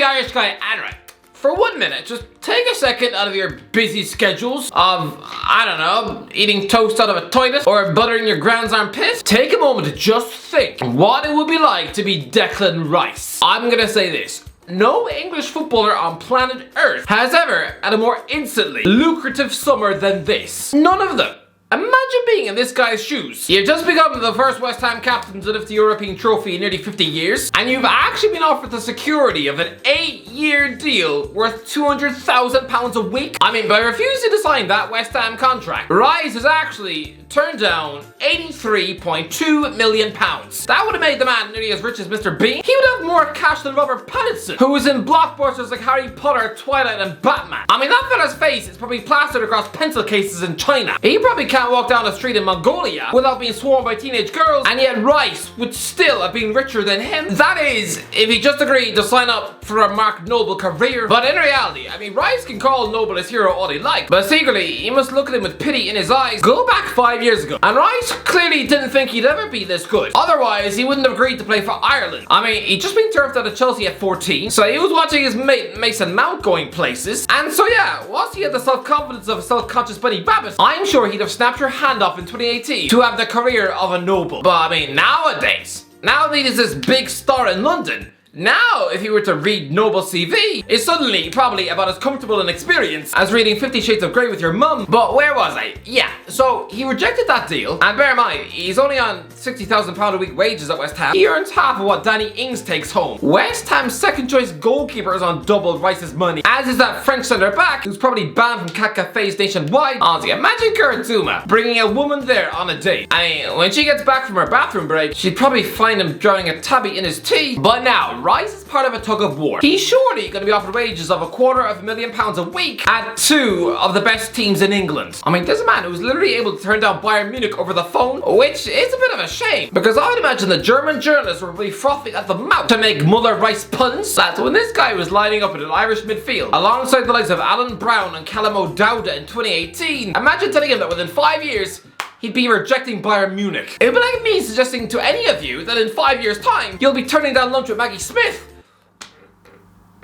Irish guy. Anyway, for 1 minute, just take a second out of your busy schedules of, I don't know, eating toast out of a toilet or buttering your ground's armpit. Take a moment to just think what it would be like to be Declan Rice. I'm gonna say this. No English footballer on planet Earth has ever had a more instantly lucrative summer than this. None of them. Imagine being in this guy's shoes. You've just become the first West Ham captain to lift the European trophy in nearly 50 years, and you've actually been offered the security of an 8-year deal worth £200,000 a week. I mean, by refusing to sign that West Ham contract, Rice has actually turned down £83.2 million. That would have made the man nearly as rich as Mr. Bean. He would have more cash than Robert Pattinson, who was in blockbusters like Harry Potter, Twilight, and Batman. I mean, that fella's face is probably plastered across pencil cases in China. He probably can't walk down the street in Mongolia without being swarmed by teenage girls, and yet Rice would still have been richer than him. That is, if he just agreed to sign up for a Mark Noble career. But in reality, I mean, Rice can call Noble his hero all he likes, but secretly, he must look at him with pity in his eyes. Go back 5 years ago, and Rice clearly didn't think he'd ever be this good. Otherwise, he wouldn't have agreed to play for Ireland. I mean, he'd just been turfed out of Chelsea at 14, so he was watching his mate Mason Mount going places. And so yeah, once he had the self-confidence of a self-conscious Bunny Babbitt, I'm sure he'd have snapped your hand off in 2018 to have the career of a Noble. But I mean, nowadays, now that he's this big star in London, now, if you were to read Noble's CV, it's suddenly probably about as comfortable an experience as reading 50 Shades of Grey with your mum. But where was I? Yeah, so he rejected that deal, and bear in mind, he's only on £60,000 a week wages at West Ham. He earns half of what Danny Ings takes home. West Ham's second choice goalkeeper is on double Rice's money, as is that French centre back who's probably banned from cat cafes nationwide. Honestly, imagine Kurtzuma bringing a woman there on a date. I mean, when she gets back from her bathroom break, she'd probably find him drowning a tabby in his tea. But now, Rice is part of a tug of war. He's surely going to be offered wages of £250,000 a week at two of the best teams in England. I mean, there's a man who's literally able to turn down Bayern Munich over the phone, which is a bit of a shame, because I would imagine the German journalists were really frothing at the mouth to make Muller-Rice puns. That's when this guy was lining up in an Irish midfield, alongside the likes of Alan Brown and Callum O'Dowda in 2018. Imagine telling him that within 5 years, he'd be rejecting Bayern Munich. It'd be like me suggesting to any of you that in 5 years' time, you'll be turning down lunch with Maggie Smith.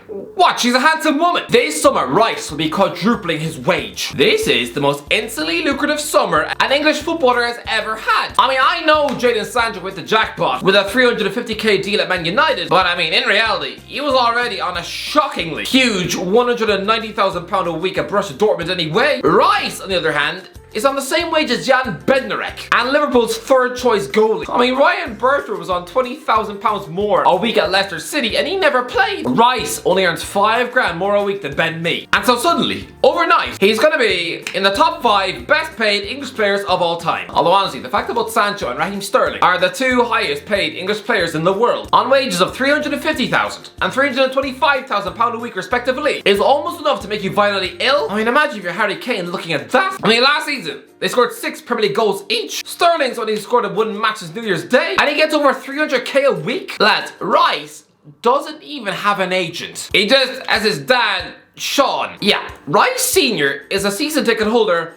What? She's a handsome woman. This summer, Rice will be quadrupling his wage. This is the most instantly lucrative summer an English footballer has ever had. I mean, I know Jadon Sancho with the jackpot with a £350k deal at Man United, but I mean, in reality, he was already on a shockingly huge £190,000 a week at Borussia Dortmund anyway. Rice, on the other hand, is on the same wage as Jan Bednarek and Liverpool's third choice goalie. I mean, Ryan Bertrand was on £20,000 more a week at Leicester City and he never played. Rice only earns £5 more a week than Ben Mee. And so suddenly, overnight, he's gonna be in the top 5 best paid English players of all time. Although honestly, the fact that both Sancho and Raheem Sterling are the two highest paid English players in the world, on wages of £350,000 and £325,000 a week respectively, is almost enough to make you violently ill. I mean, imagine if you're Harry Kane looking at that. I mean, last season, they scored 6 Premier League goals each. Sterling's only scored in 1 match since New Year's Day, and he gets over 300k a week. Lads, Rice doesn't even have an agent. He just has his dad, Sean. Yeah, Rice Sr. is a season ticket holder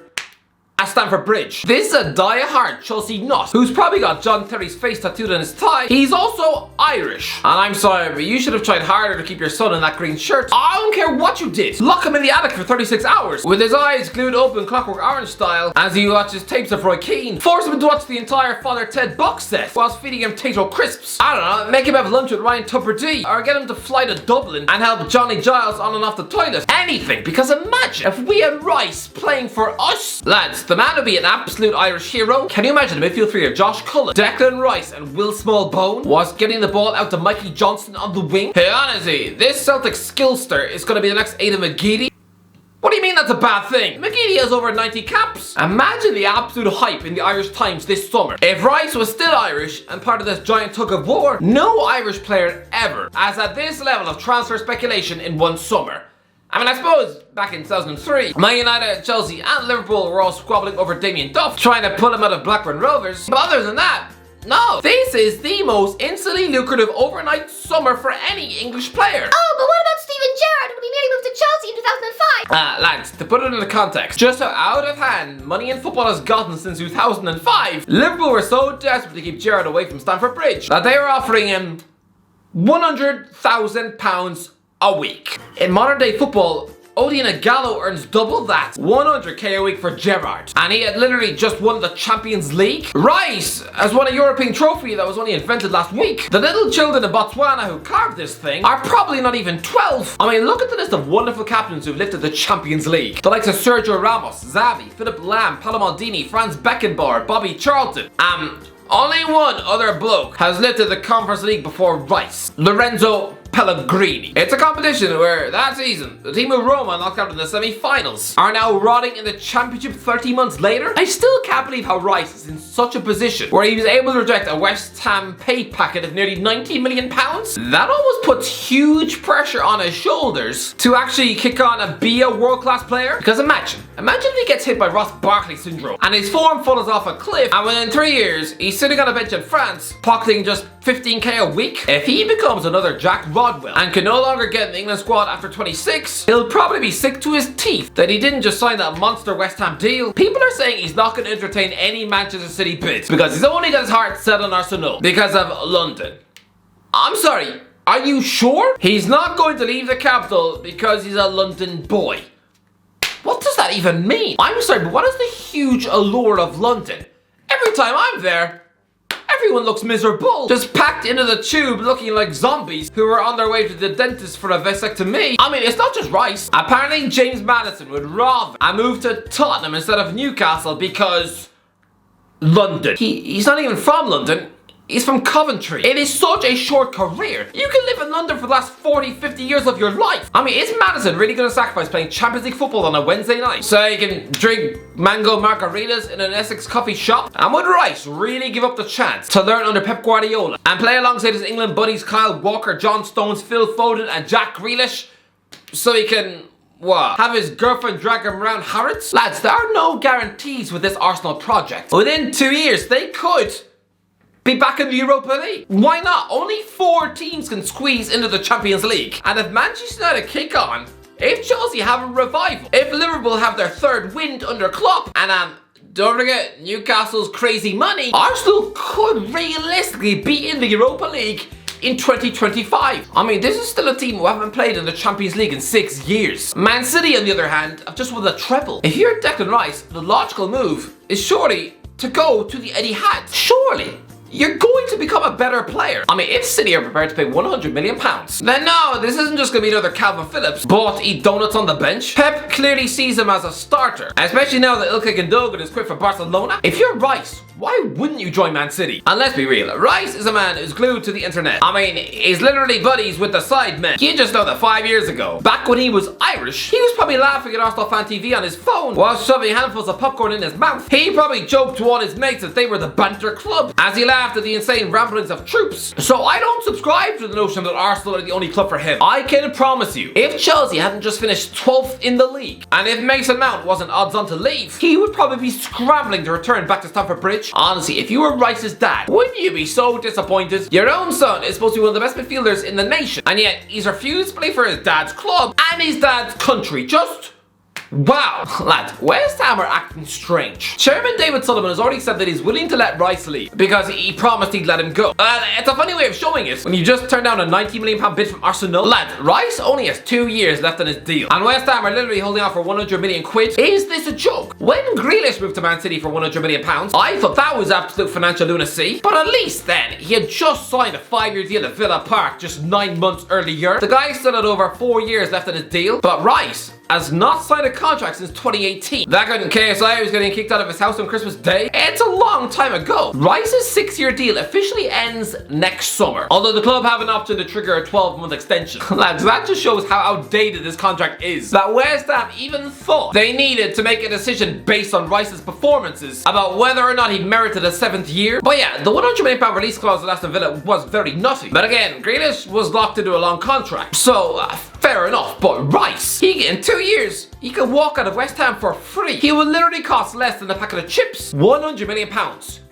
at Stamford Bridge. This is a die-hard Chelsea nut who's probably got John Terry's face tattooed on his thigh. He's also Irish. And I'm sorry, but you should have tried harder to keep your son in that green shirt. I don't care what you did. Lock him in the attic for 36 hours with his eyes glued open Clockwork Orange style as he watches tapes of Roy Keane. Force him to watch the entire Father Ted box set whilst feeding him Tato crisps. I don't know, make him have lunch with Ryan Tubridy or get him to fly to Dublin and help Johnny Giles on and off the toilet. Anything, because imagine if we had Rice playing for us. Lads, the man would be an absolute Irish hero. Can you imagine the midfield three of Josh Cullen, Declan Rice and Will Smallbone was getting the ball out to Mikey Johnston on the wing? Hey, honestly, this Celtic skillster is going to be the next Aidan McGeady. What do you mean that's a bad thing? McGeady has over 90 caps. Imagine the absolute hype in the Irish Times this summer. If Rice was still Irish and part of this giant tug of war, no Irish player ever has had this level of transfer speculation in one summer. I mean, I suppose back in 2003, Man United, Chelsea and Liverpool were all squabbling over Damien Duff, trying to pull him out of Blackburn Rovers. But other than that, no. This is the most instantly lucrative overnight summer for any English player. Oh, but what about Steven Gerrard when he nearly moved to Chelsea in 2005? Lads, to put it into context, just how out of hand money in football has gotten since 2005, Liverpool were so desperate to keep Gerrard away from Stamford Bridge that they were offering him £100,000 a week. In modern day football, Odion Gallo earns double that, 100k a week for Gerrard. And he had literally just won the Champions League. Rice has won a European trophy that was only invented last week. The little children in Botswana who carved this thing are probably not even 12. I mean, look at the list of wonderful captains who've lifted the Champions League. The likes of Sergio Ramos, Xavi, Philip Lam, Paolo Maldini, Franz Beckenbauer, Bobby Charlton. Only one other bloke has lifted the Conference League before Rice, Lorenzo Pellegrini. It's a competition where that season, the team of Roma knocked out in the semi-finals are now rotting in the Championship 30 months later. I still can't believe how Rice is in such a position where he was able to reject a West Ham pay packet of nearly £90 million. That almost puts huge pressure on his shoulders to actually kick on and be a world-class player. Because imagine if he gets hit by Ross Barkley syndrome and his form falls off a cliff, and within 3 years he's sitting on a bench in France pocketing just 15k a week. If he becomes another Jack Rodwell and can no longer get in the England squad after 26, he'll probably be sick to his teeth that he didn't just sign that monster West Ham deal. People are saying he's not going to entertain any Manchester City bids because he's only got his heart set on Arsenal because of London. I'm sorry, are you sure? He's not going to leave the capital because he's a London boy. What does that even mean? I'm sorry, but what is the huge allure of London? Every time I'm there, everyone looks miserable, just packed into the tube looking like zombies who are on their way to the dentist for a vasectomy. I mean, it's not just Rice. Apparently James Maddison would rather move to Tottenham instead of Newcastle because London. He's not even from London. He's from Coventry. It is such a short career. You can live in London for the last 40, 50 years of your life. I mean, is Maddison really going to sacrifice playing Champions League football on a Wednesday night so he can drink mango margaritas in an Essex coffee shop? And would Rice really give up the chance to learn under Pep Guardiola and play alongside his England buddies Kyle Walker, John Stones, Phil Foden and Jack Grealish so he can have his girlfriend drag him around Harrods? Lads, there are no guarantees with this Arsenal project. Within 2 years, they could be back in the Europa League. Why not? Only 4 teams can squeeze into the Champions League. And if Manchester United kick on, if Chelsea have a revival, if Liverpool have their third wind under Klopp, and don't forget Newcastle's crazy money, Arsenal could realistically be in the Europa League in 2025. I mean, this is still a team who haven't played in the Champions League in 6 years. Man City, on the other hand, have just won the treble. If you're Declan Rice, the logical move is surely to go to the Etihad. Surely you're going to become a better player. I mean, if City are prepared to pay £100 million, then no, this isn't just going to be another Calvin Phillips but eat donuts on the bench. Pep clearly sees him as a starter, especially now that Ilkay Gundogan is quit for Barcelona. If you're Rice, why wouldn't you join Man City? And let's be real, Rice is a man who's glued to the internet. I mean, he's literally buddies with the side men. You just know that 5 years ago, back when he was Irish, he was probably laughing at Arsenal Fan TV on his phone while shoving handfuls of popcorn in his mouth. He probably joked to all his mates that they were the banter club as he laughed at the insane ramblings of troops. So I don't subscribe to the notion that Arsenal are the only club for him. I can promise you, if Chelsea hadn't just finished 12th in the league, and if Mason Mount wasn't odds on to leave, he would probably be scrambling to return back to Stamford Bridge. Honestly, if you were Rice's dad, wouldn't you be so disappointed? Your own son is supposed to be one of the best midfielders in the nation, and yet he's refused to play for his dad's club and his dad's country. Just wow. Lads, West Ham are acting strange. Chairman David Sullivan has already said that he's willing to let Rice leave because he promised he'd let him go. It's a funny way of showing it when you just turned down a £90 million bid from Arsenal. Lads, Rice only has 2 years left on his deal and West Ham are literally holding out for 100 million quid. Is this a joke? When Grealish moved to Man City for 100 million pounds, I thought that was absolute financial lunacy, but at least then he had just signed a 5-year deal at Villa Park just 9 months earlier. The guy still had over 4 years left on his deal, but Rice has not signed a contract since 2018. That guy in KSI was getting kicked out of his house on Christmas Day. It's a long time ago. Rice's 6-year deal officially ends next summer, although the club have an option to trigger a 12-month extension. Lads, that just shows how outdated this contract is. That West Ham even thought they needed to make a decision based on Rice's performances about whether or not he merited a 7th year. But yeah, the £100 million release clause at Aston Villa was very nutty. But again, Grealish was locked into a long contract, so fair enough. But Rice, in 2 years, he could walk out of West Ham for free. He would literally cost less than a packet of chips. £100 million.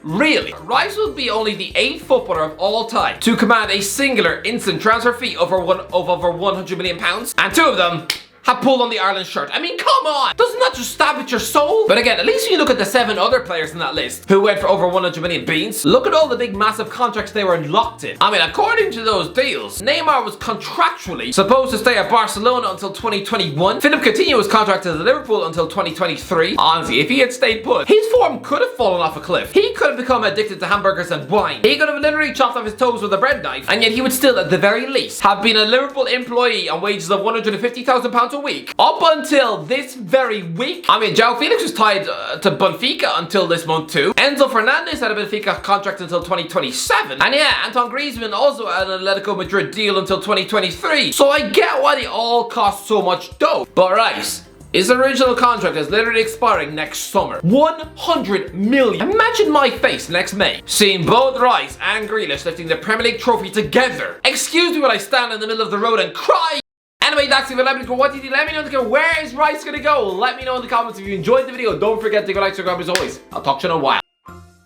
Really? Rice would be only the 8th footballer of all time to command a singular instant transfer fee of over £100 million, and 2 of them have pulled on the Ireland shirt. I mean, come on! Doesn't that just stab at your soul? But again, at least when you look at the 7 other players in that list who went for over 100 million beans, look at all the big massive contracts they were locked in. I mean, according to those deals, Neymar was contractually supposed to stay at Barcelona until 2021. Philip Coutinho was contracted at Liverpool until 2023. Honestly, if he had stayed put, his form could have fallen off a cliff. He could have become addicted to hamburgers and wine. He could have literally chopped off his toes with a bread knife, and yet he would still, at the very least, have been a Liverpool employee on wages of £150,000 a week. Up until this very week. I mean, João Felix was tied to Benfica until this month too. Enzo Fernandez had a Benfica contract until 2027. And yeah, Antoine Griezmann also had an Atletico Madrid deal until 2023. So I get why they all cost so much dough. But Rice, his original contract is literally expiring next summer. 100 million. Imagine my face next May, seeing both Rice and Grealish lifting the Premier League trophy together. Excuse me when I stand in the middle of the road and cry. Anyway, that's it. Let me know what did you let me know in the comments. Where is Rice gonna go? Let me know in the comments if you enjoyed the video. Don't forget to go like, subscribe as always. I'll talk to you in a while.